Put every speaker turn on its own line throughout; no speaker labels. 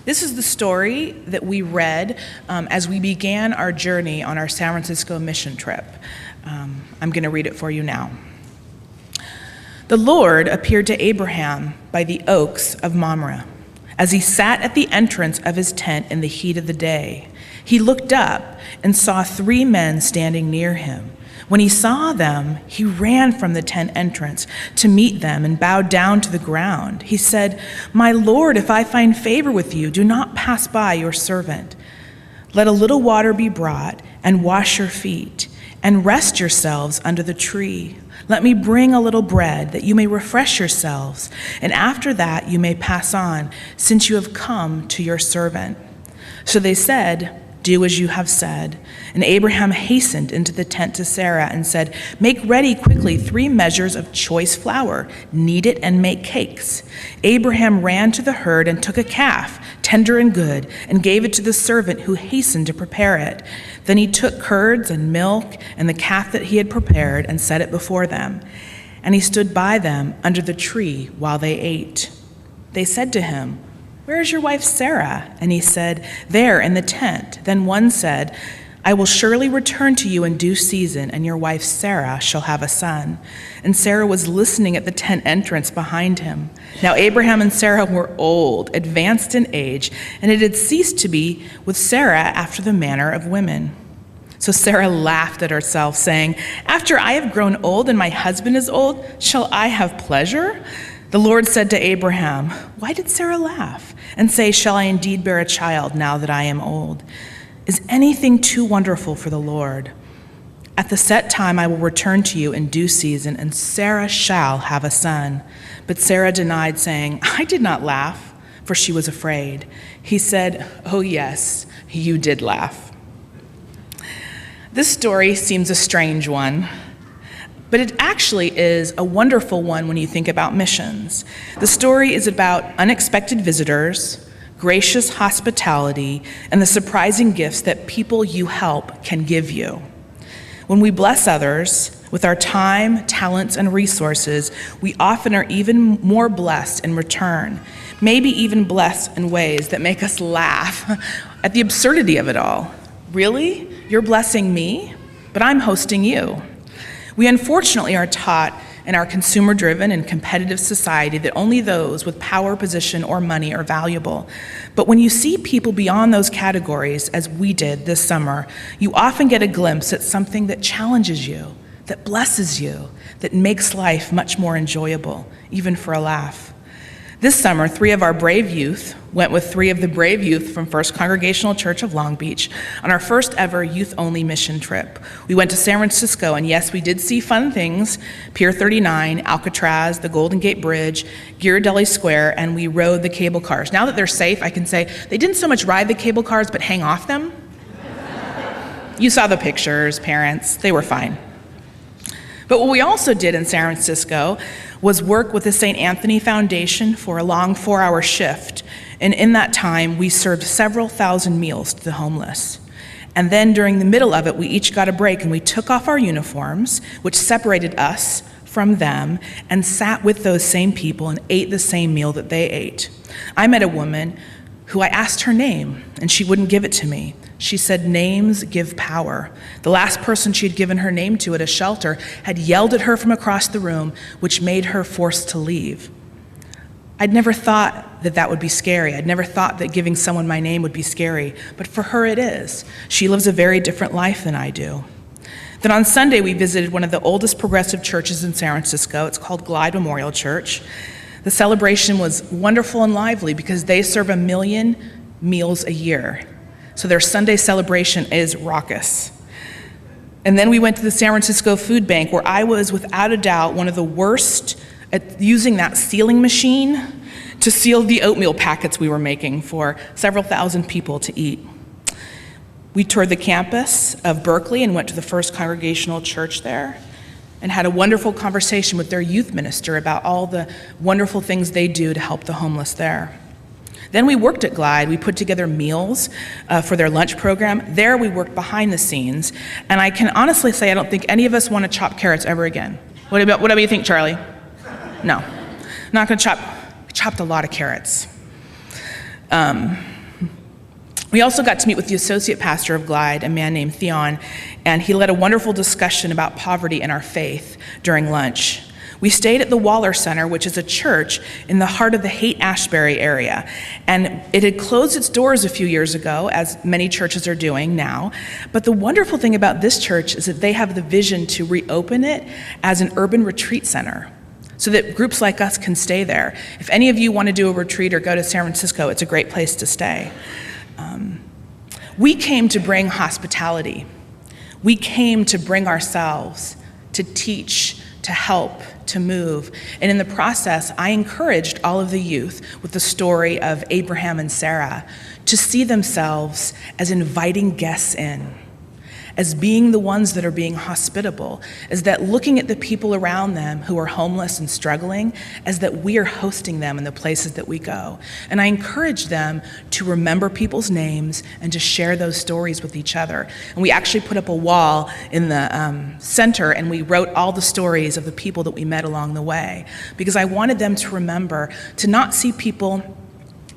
This is the story that we read as we began our journey on our San Francisco mission trip. I'm going to read it for you now. The Lord appeared to Abraham by the oaks of Mamre. As he sat at the entrance of his tent in the heat of the day, he looked up and saw 3 men standing near him. When he saw them, he ran from the tent entrance to meet them and bowed down to the ground. He said, "My Lord, if I find favor with you, do not pass by your servant. Let a little water be brought and wash your feet and rest yourselves under the tree. Let me bring a little bread that you may refresh yourselves, and after that you may pass on, since you have come to your servant." So they said, "Do as you have said." And Abraham hastened into the tent to Sarah and said, "Make ready quickly 3 measures of choice flour, knead it and make cakes." Abraham ran to the herd and took a calf, tender and good, and gave it to the servant who hastened to prepare it. Then he took curds and milk and the calf that he had prepared and set it before them. And he stood by them under the tree while they ate. They said to him, "Where is your wife Sarah?" And he said, "There in the tent." Then one said, "I will surely return to you in due season, and your wife Sarah shall have a son." And Sarah was listening at the tent entrance behind him. Now Abraham and Sarah were old, advanced in age, and it had ceased to be with Sarah after the manner of women. So Sarah laughed at herself, saying, "After I have grown old and my husband is old, shall I have pleasure?" The Lord said to Abraham, "Why did Sarah laugh and say, 'Shall I indeed bear a child now that I am old?' Is anything too wonderful for the Lord? At the set time I will return to you in due season, and Sarah shall have a son." But Sarah denied, saying, "I did not laugh," for she was afraid. He said, "Oh yes, you did laugh." This story seems a strange one, but it actually is a wonderful one when you think about missions. The story is about unexpected visitors, gracious hospitality, and the surprising gifts that people you help can give you. When we bless others with our time, talents, and resources, we often are even more blessed in return, maybe even blessed in ways that make us laugh at the absurdity of it all. Really? You're blessing me? But I'm hosting you. We unfortunately are taught in our consumer-driven and competitive society that only those with power, position, or money are valuable. But when you see people beyond those categories, as we did this summer, you often get a glimpse at something that challenges you, that blesses you, that makes life much more enjoyable, even for a laugh. This summer, 3 of our brave youth went with 3 of the brave youth from First Congregational Church of Long Beach on our first ever youth-only mission trip. We went to San Francisco, and yes, we did see fun things: Pier 39, Alcatraz, the Golden Gate Bridge, Ghirardelli Square, and we rode the cable cars. Now that they're safe, I can say they didn't so much ride the cable cars, but hang off them. You saw the pictures, parents, they were fine. But what we also did in San Francisco was work with the St. Anthony Foundation for a long 4-hour shift. And in that time, we served several thousand meals to the homeless. And then during the middle of it, we each got a break and we took off our uniforms, which separated us from them, and sat with those same people and ate the same meal that they ate. I met a woman who I asked her name, and she wouldn't give it to me. She said, "Names give power." The last person she'd given her name to at a shelter had yelled at her from across the room, which made her forced to leave. I'd never thought that that would be scary. I'd never thought that giving someone my name would be scary, but for her it is. She lives a very different life than I do. Then on Sunday, we visited one of the oldest progressive churches in San Francisco. It's called Glide Memorial Church. The celebration was wonderful and lively because they serve 1 million meals a year. So their Sunday celebration is raucous. And then we went to the San Francisco Food Bank, where I was, without a doubt, one of the worst at using that sealing machine to seal the oatmeal packets we were making for several thousand people to eat. We toured the campus of Berkeley and went to the First Congregational Church there and had a wonderful conversation with their youth minister about all the wonderful things they do to help the homeless there. Then we worked at Glide. We put together meals for their lunch program. There we worked behind the scenes. And I can honestly say I don't think any of us want to chop carrots ever again. What about you think, Charlie? No, not going to chop. We chopped a lot of carrots. We also got to meet with the associate pastor of Glide, a man named Theon, and he led a wonderful discussion about poverty and our faith during lunch. We stayed at the Waller Center, which is a church in the heart of the Haight-Ashbury area. And it had closed its doors a few years ago, as many churches are doing now. But the wonderful thing about this church is that they have the vision to reopen it as an urban retreat center, so that groups like us can stay there. If any of you want to do a retreat or go to San Francisco, it's a great place to stay. We came to bring hospitality. We came to bring ourselves, to teach, to help, to move. And in the process, I encouraged all of the youth with the story of Abraham and Sarah to see themselves as inviting guests in, as being the ones that are being hospitable, as that looking at the people around them who are homeless and struggling, as that we are hosting them in the places that we go. And I encourage them to remember people's names and to share those stories with each other. And we actually put up a wall in the center, and we wrote all the stories of the people that we met along the way, because I wanted them to remember to not see people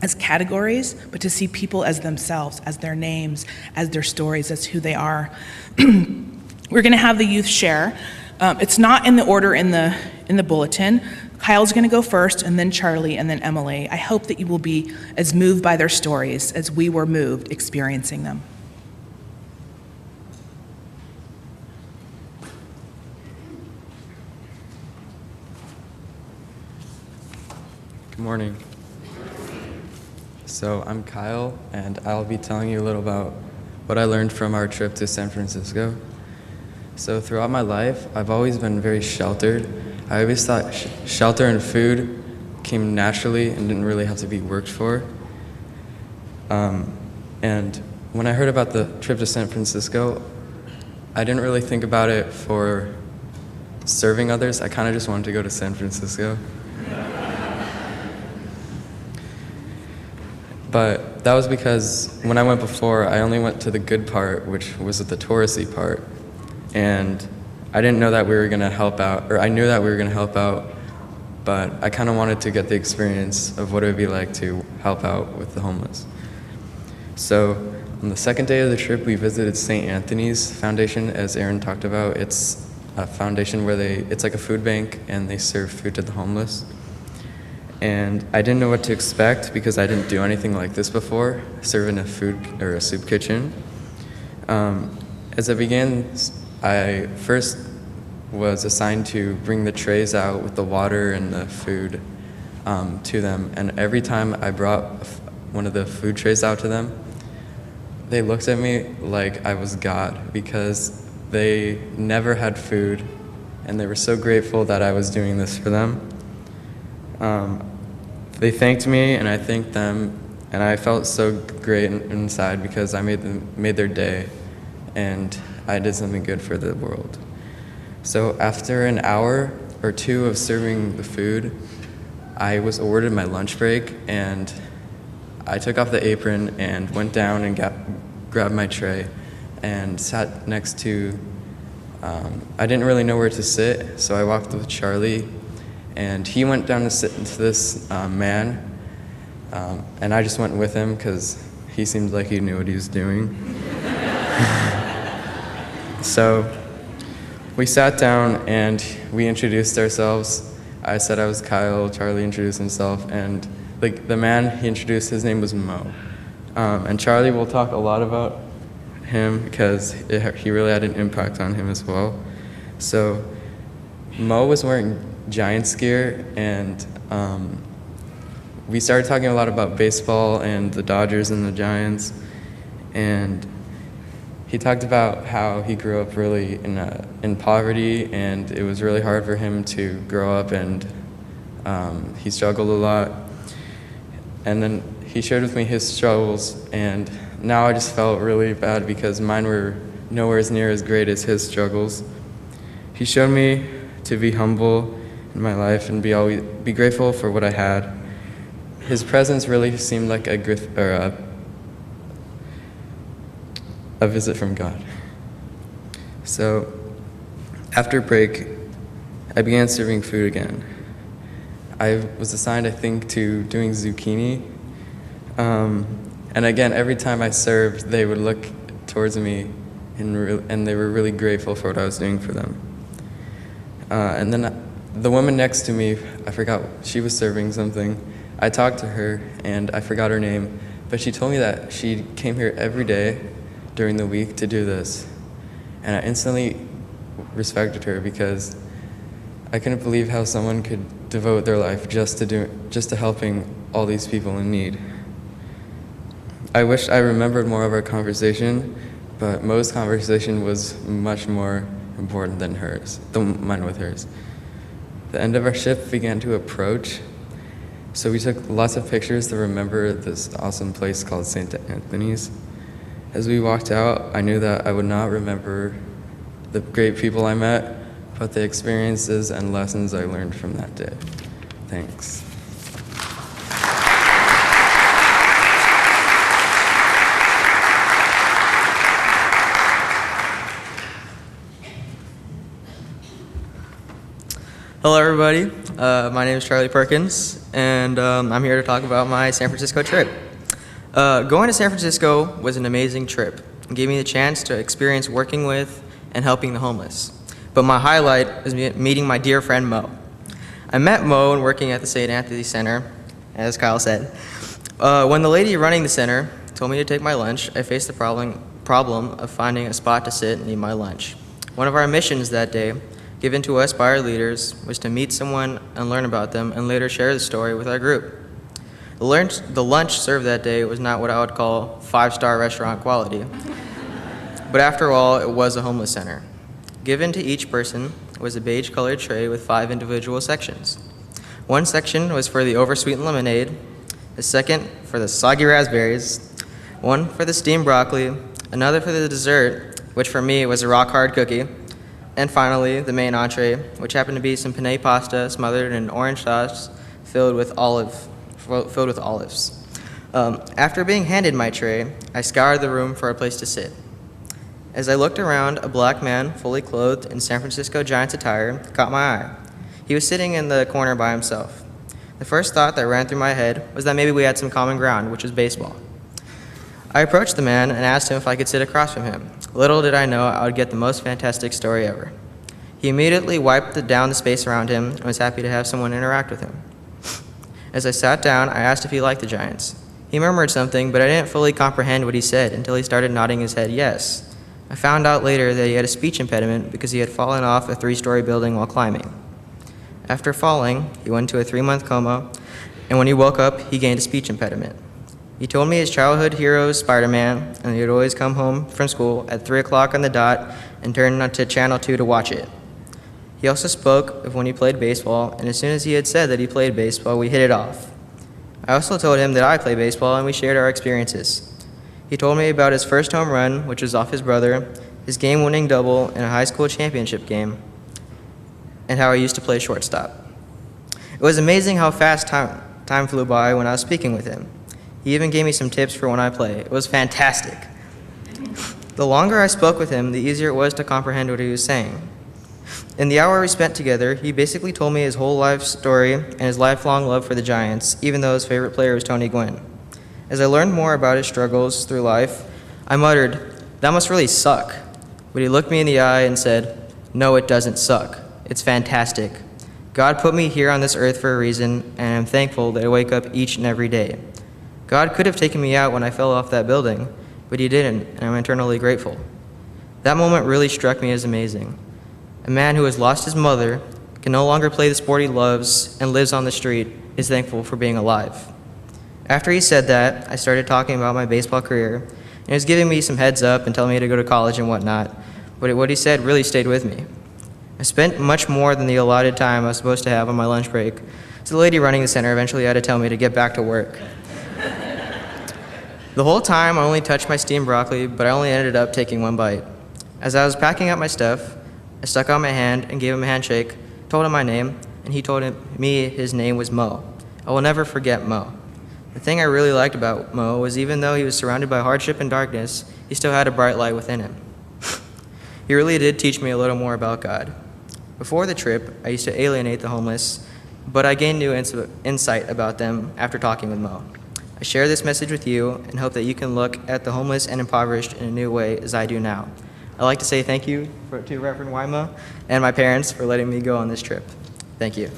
as categories, but to see people as themselves, as their names, as their stories, as who they are. We're going to have the youth share. It's not in the order in the bulletin. Kyle's going to go first, and then Charlie, and then Emily. I hope that you will be as moved by their stories as we were moved experiencing them.
Good morning. So I'm Kyle, and I'll be telling you a little about what I learned from our trip to San Francisco. So throughout my life, I've always been very sheltered. I always thought shelter and food came naturally and didn't really have to be worked for. And when I heard about the trip to San Francisco, I didn't really think about it for serving others. I kind of just wanted to go to San Francisco. But that was because when I went before, I only went to the good part, which was the touristy part. And I didn't know that we were going to help out, or I knew that we were going to help out, but I kind of wanted to get the experience of what it would be like to help out with the homeless. So on the second day of the trip, we visited St. Anthony's Foundation, as Aaron talked about. It's a foundation where it's like a food bank, and they serve food to the homeless. And I didn't know what to expect because I didn't do anything like this before, serving a food or a soup kitchen. As I began, I first was assigned to bring the trays out with the water and the food to them. And every time I brought one of the food trays out to them, they looked at me like I was God, because they never had food, and they were so grateful that I was doing this for them. They thanked me, and I thanked them, and I felt so great inside because I made their day, and I did something good for the world. So after an hour or two of serving the food, I was awarded my lunch break, and I took off the apron and went down and grabbed my tray and sat next to, I didn't really know where to sit, so I walked with Charlie, and he went down to sit into this man, and I just went with him because he seemed like he knew what he was doing. So we sat down and we introduced ourselves. I said I was Kyle, Charlie introduced himself, and the man he introduced, his name was Mo. And Charlie will talk a lot about him because he really had an impact on him as well. So Mo was wearing Giants gear, and we started talking a lot about baseball and the Dodgers and the Giants, and he talked about how he grew up really in poverty, and it was really hard for him to grow up, and he struggled a lot. And then he shared with me his struggles, and now I just felt really bad because mine were nowhere near as great as his struggles. He showed me to be humble in my life and be grateful for what I had. His presence really seemed like a visit from God. So after break, I began serving food again. I was assigned, I think, to doing zucchini, and And again, every time I served, they would look towards me and they were really grateful for what I was doing for them. And then the woman next to me, I forgot, she was serving something. I talked to her, and I forgot her name, but she told me that she came here every day during the week to do this. And I instantly respected her because I couldn't believe how someone could devote their life just to helping all these people in need. I wish I remembered more of our conversation, but Mo's conversation was much more important than mine with hers. The end of our shift began to approach, so we took lots of pictures to remember this awesome place called St. Anthony's. As we walked out, I knew that I would not remember the great people I met, but the experiences and lessons I learned from that day. Thanks.
Hello, everybody. My name is Charlie Perkins, and I'm here to talk about my San Francisco trip. Going to San Francisco was an amazing trip. It gave me the chance to experience working with and helping the homeless. But my highlight was meeting my dear friend Mo. I met Mo when working at the St. Anthony Center, as Kyle said. When the lady running the center told me to take my lunch, I faced the problem of finding a spot to sit and eat my lunch. One of our missions that day, given to us by our leaders, was to meet someone and learn about them and later share the story with our group. The lunch served that day was not what I would call five-star restaurant quality, but after all, it was a homeless center. Given to each person was a beige-colored tray with 5 individual sections. One section was for the oversweetened lemonade, a second for the soggy raspberries, one for the steamed broccoli, another for the dessert, which for me was a rock-hard cookie, and finally, the main entree, which happened to be some penne pasta smothered in orange sauce filled with olives. After being handed my tray, I scoured the room for a place to sit. As I looked around, a black man, fully clothed in San Francisco Giants attire, caught my eye. He was sitting in the corner by himself. The first thought that ran through my head was that maybe we had some common ground, which was baseball. I approached the man and asked him if I could sit across from him. Little did I know I would get the most fantastic story ever. He immediately wiped down the space around him and was happy to have someone interact with him. As I sat down, I asked if he liked the Giants. He murmured something, but I didn't fully comprehend what he said until he started nodding his head yes. I found out later that he had a speech impediment because he had fallen off a 3-story building while climbing. After falling, he went into a 3-month coma, and when he woke up, he gained a speech impediment. He told me his childhood hero was Spider-Man, and he would always come home from school at 3 o'clock on the dot and turn on to Channel 2 to watch it. He also spoke of when he played baseball, and as soon as he had said that he played baseball, we hit it off. I also told him that I play baseball, and we shared our experiences. He told me about his first home run, which was off his brother, his game-winning double in a high school championship game, and how I used to play shortstop. It was amazing how fast time flew by when I was speaking with him. He even gave me some tips for when I play. It was fantastic. The longer I spoke with him, the easier it was to comprehend what he was saying. In the hour we spent together, he basically told me his whole life story and his lifelong love for the Giants, even though his favorite player was Tony Gwynn. As I learned more about his struggles through life, I muttered, "That must really suck." But he looked me in the eye and said, "No, it doesn't suck. It's fantastic. God put me here on this earth for a reason, and I'm thankful that I wake up each and every day. God could have taken me out when I fell off that building, but he didn't, and I'm eternally grateful." That moment really struck me as amazing. A man who has lost his mother, can no longer play the sport he loves, and lives on the street is thankful for being alive. After he said that, I started talking about my baseball career, and he was giving me some heads up and telling me to go to college and whatnot, but what he said really stayed with me. I spent much more than the allotted time I was supposed to have on my lunch break, so the lady running the center eventually had to tell me to get back to work. The whole time I only touched my steamed broccoli, but I only ended up taking 1 bite. As I was packing up my stuff, I stuck out my hand and gave him a handshake, told him my name, and he told me his name was Mo. I will never forget Mo. The thing I really liked about Mo was even though he was surrounded by hardship and darkness, he still had a bright light within him. He really did teach me a little more about God. Before the trip, I used to alienate the homeless, but I gained new insight about them after talking with Mo. I share this message with you and hope that you can look at the homeless and impoverished in a new way as I do now. I'd like to say thank you to Reverend Wyma and my parents for letting me go on this trip. Thank you.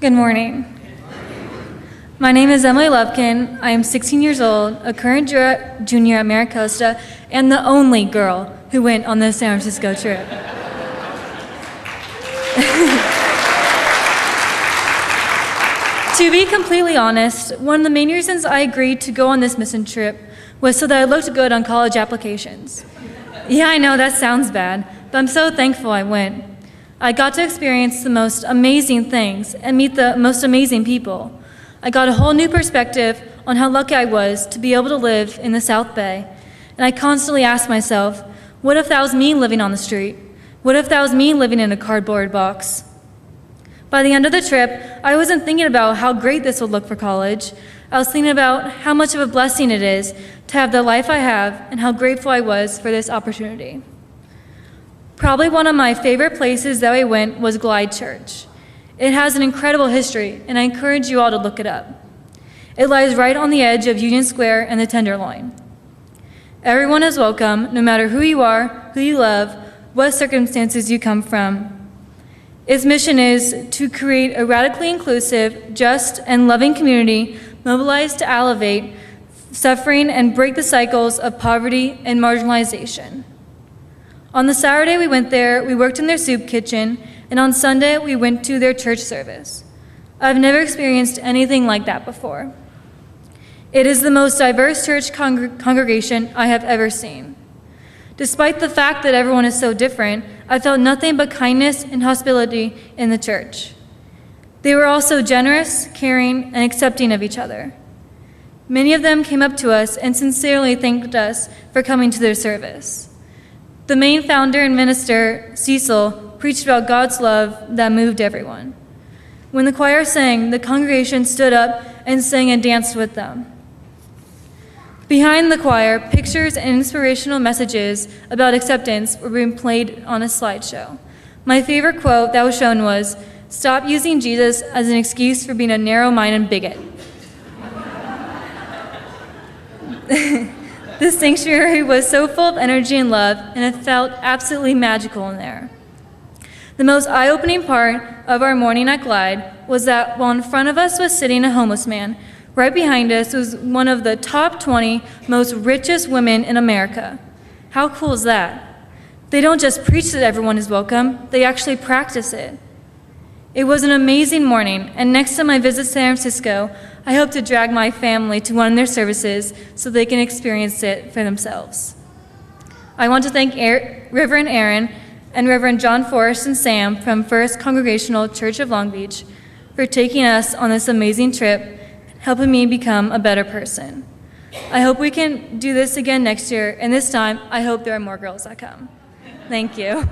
Good morning. My name is Emily Lubkin. I am 16 years old, a current junior at Maricosta, and the only girl who went on the San Francisco trip. To be completely honest, one of the main reasons I agreed to go on this mission trip was so that I looked good on college applications. Yeah, I know that sounds bad, but I'm so thankful I went. I got to experience the most amazing things and meet the most amazing people. I got a whole new perspective on how lucky I was to be able to live in the South Bay. And I constantly asked myself, what if that was me living on the street? What if that was me living in a cardboard box? By the end of the trip, I wasn't thinking about how great this would look for college. I was thinking about how much of a blessing it is to have the life I have and how grateful I was for this opportunity. Probably one of my favorite places that we went was Glide Church. It has an incredible history, and I encourage you all to look it up. It lies right on the edge of Union Square and the Tenderloin. Everyone is welcome, no matter who you are, who you love, what circumstances you come from. Its mission is to create a radically inclusive, just, and loving community mobilized to alleviate suffering and break the cycles of poverty and marginalization. On the Saturday we went there, we worked in their soup kitchen, and on Sunday we went to their church service. I've never experienced anything like that before. It is the most diverse church congregation I have ever seen. Despite the fact that everyone is so different, I felt nothing but kindness and hospitality in the church. They were also generous, caring, and accepting of each other. Many of them came up to us and sincerely thanked us for coming to their service. The main founder and minister, Cecil, preached about God's love that moved everyone. When the choir sang, the congregation stood up and sang and danced with them. Behind the choir, pictures and inspirational messages about acceptance were being played on a slideshow. My favorite quote that was shown was, "Stop using Jesus as an excuse for being a narrow-minded bigot." This sanctuary was so full of energy and love, and it felt absolutely magical in there. The most eye-opening part of our morning at Glide was that while in front of us was sitting a homeless man, right behind us was one of the top 20 most richest women in America. How cool is that? They don't just preach that everyone is welcome, they actually practice it. It was an amazing morning, and next time I visit San Francisco, I hope to drag my family to one of their services so they can experience it for themselves. I want to thank Reverend Aaron and Reverend John Forrest and Sam from First Congregational Church of Long Beach for taking us on this amazing trip, helping me become a better person. I hope we can do this again next year, and this time I hope there are more girls that come. Thank you.